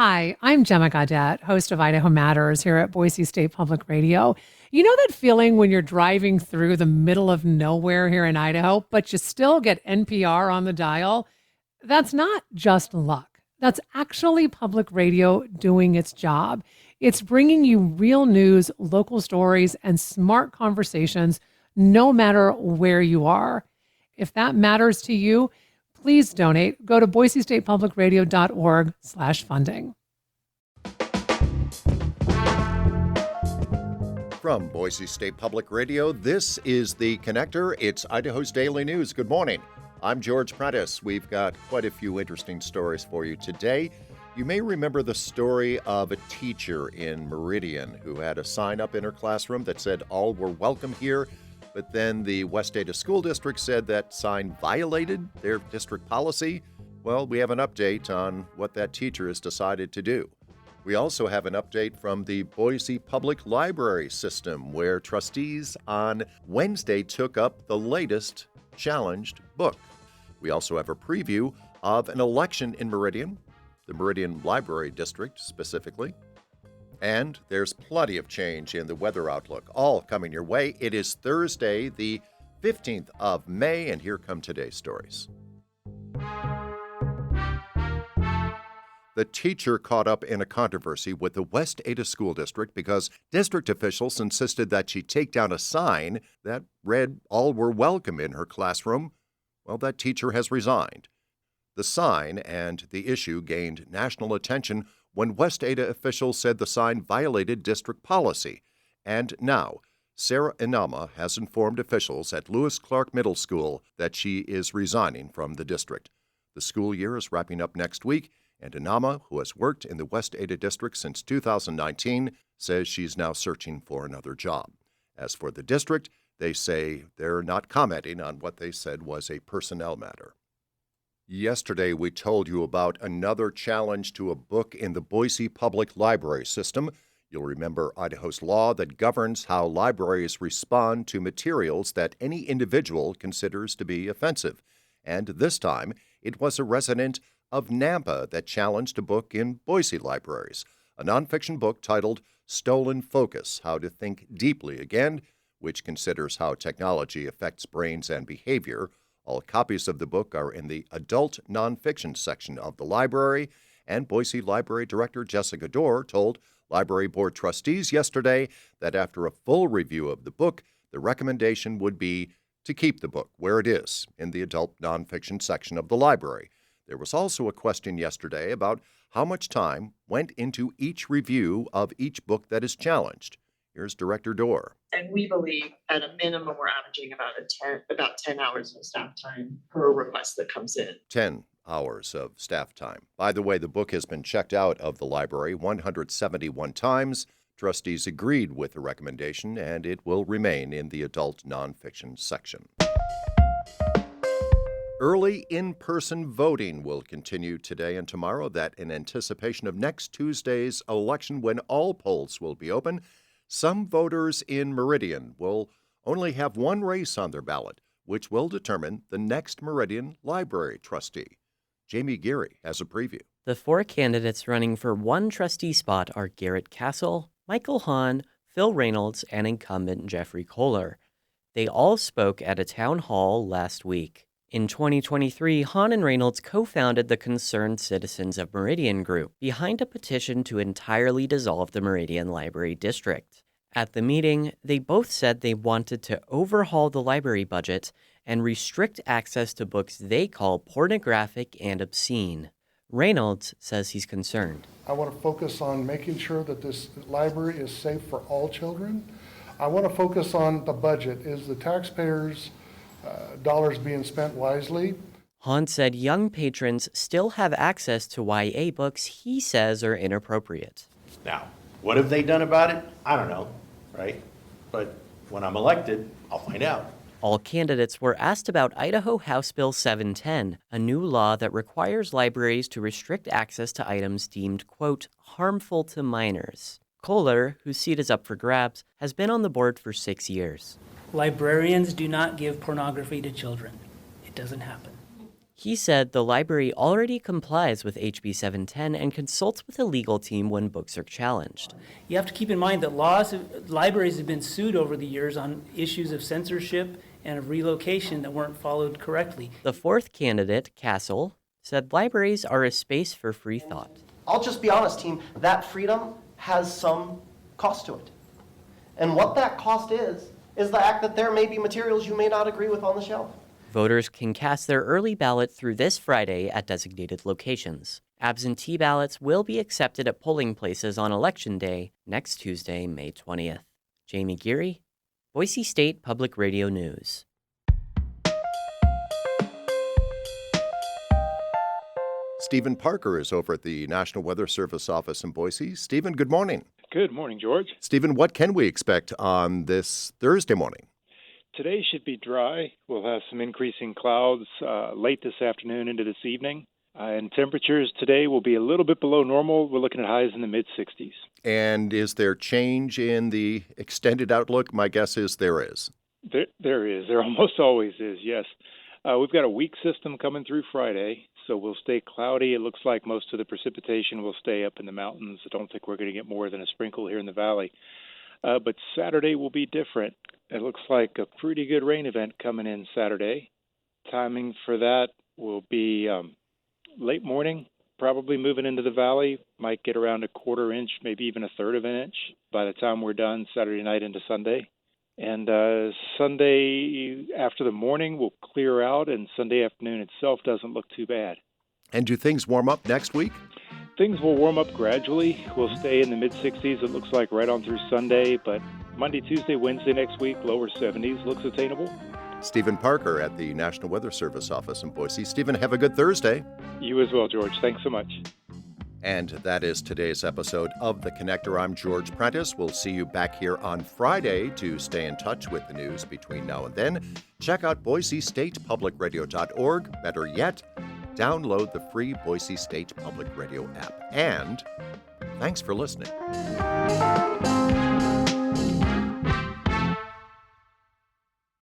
Hi, I'm Gemma Gaudette, host of Idaho Matters here at Boise State Public Radio. You know that feeling when you're driving through the middle of nowhere here in Idaho, but you still get NPR on the dial? That's not just luck. That's actually public radio doing its job. It's bringing you real news, local stories, and smart conversations no matter where you are. If that matters to you, please donate. Go to boisestatepublicradio.org/funding. From Boise State Public Radio, this is The Connector. It's Idaho's Daily News. Good morning. I'm George Prentice. We've got quite a few interesting stories for you today. You may remember the story of a teacher in Meridian who had a sign up in her classroom that said all were welcome here, but then the West Ada School District said that sign violated their district policy. Well, we have an update on what that teacher has decided to do. We also have an update from the Boise Public Library System, where trustees on Wednesday took up the latest challenged book. We also have a preview of an election in Meridian, the Meridian Library District specifically. And there's plenty of change in the weather outlook, all coming your way. It is Thursday, the 15th of May, and here come today's stories. The teacher caught up in a controversy with the West Ada School District because district officials insisted that she take down a sign that read, "All were welcome" in her classroom. Well, that teacher has resigned. The sign and the issue gained national attention when West Ada officials said the sign violated district policy. And now, Sarah Inama has informed officials at Lewis Clark Middle School that she is resigning from the district. The school year is wrapping up next week, and Inama, who has worked in the West Ada district since 2019, says she's now searching for another job. As for the district, they say they're not commenting on what they said was a personnel matter. Yesterday, we told you about another challenge to a book in the Boise Public Library System. You'll remember Idaho's law that governs how libraries respond to materials that any individual considers to be offensive. And this time, it was a resident of Nampa that challenged a book in Boise libraries, a nonfiction book titled Stolen Focus: How to Think Deeply Again, which considers how technology affects brains and behavior. All copies of the book are in the adult nonfiction section of the library, and Boise Library Director Jessica Dorr told Library Board trustees yesterday that after a full review of the book, the recommendation would be to keep the book where it is, in the adult nonfiction section of the library. There was also a question yesterday about how much time went into each review of each book that is challenged. Here's Director Dorr. And we believe at a minimum we're averaging about 10 hours of staff time per request that comes in. 10 hours of staff time. By the way, the book has been checked out of the library 171 times. Trustees agreed with the recommendation, and it will remain in the adult nonfiction section. Early in-person voting will continue today and tomorrow, that in anticipation of next Tuesday's election when all polls will be open. Some voters in Meridian will only have one race on their ballot, which will determine the next Meridian Library trustee. Jamie Geary has a preview. The four candidates running for one trustee spot are Garrett Castle, Michael Hahn, Phil Reynolds, and incumbent Jeffrey Kohler. They all spoke at a town hall last week. In 2023, Hahn and Reynolds co-founded the Concerned Citizens of Meridian group behind a petition to entirely dissolve the Meridian Library District. At the meeting, they both said they wanted to overhaul the library budget and restrict access to books they call pornographic and obscene. Reynolds says he's concerned. I want to focus on making sure that this library is safe for all children. I want to focus on the budget. Is the taxpayers' dollars being spent wisely? Hahn said young patrons still have access to YA books he says are inappropriate. Now, what have they done about it? I don't know, right? But when I'm elected, I'll find out. All candidates were asked about Idaho House Bill 710, a new law that requires libraries to restrict access to items deemed, quote, harmful to minors. Kohler, whose seat is up for grabs, has been on the board for 6 years. Librarians do not give pornography to children. It doesn't happen. He said the library already complies with HB 710 and consults with a legal team when books are challenged. You have to keep in mind that libraries have been sued over the years on issues of censorship and of relocation that weren't followed correctly. The fourth candidate, Castle, said libraries are a space for free thought. I'll just be honest, team, that freedom has some cost to it. And what that cost is the fact that there may be materials you may not agree with on the shelf. Voters can cast their early ballot through this Friday at designated locations. Absentee ballots will be accepted at polling places on Election Day, next Tuesday, May 20th. Jamie Geary, Boise State Public Radio News. Stephen Parker is over at the National Weather Service office in Boise. Stephen, good morning. Good morning, George. Stephen, what can we expect on this Thursday morning? Today should be dry. We'll have some increasing clouds late this afternoon into this evening. And temperatures today will be a little bit below normal. We're looking at highs in the mid-60s. And is there change in the extended outlook? My guess is there is. There is. There almost always is, yes. We've got a weak system coming through Friday, so we'll stay cloudy. It looks like most of the precipitation will stay up in the mountains. I don't think we're going to get more than a sprinkle here in the valley. But Saturday will be different. It looks like a pretty good rain event coming in Saturday. Timing for that will be late morning, probably moving into the valley. Might get around a quarter inch, maybe even a third of an inch by the time we're done Saturday night into Sunday. And Sunday after the morning will clear out, and Sunday afternoon itself doesn't look too bad. And do things warm up next week? Things will warm up gradually. We'll stay in the mid-60s, it looks like, right on through Sunday. But Monday, Tuesday, Wednesday next week, lower 70s looks attainable. Stephen Parker at the National Weather Service office in Boise. Stephen, have a good Thursday. You as well, George. Thanks so much. And that is today's episode of The Connector. I'm George Prentice. We'll see you back here on Friday to stay in touch with the news between now and then. Check out BoiseStatePublicRadio.org. Better yet, download the free Boise State Public Radio app. And thanks for listening.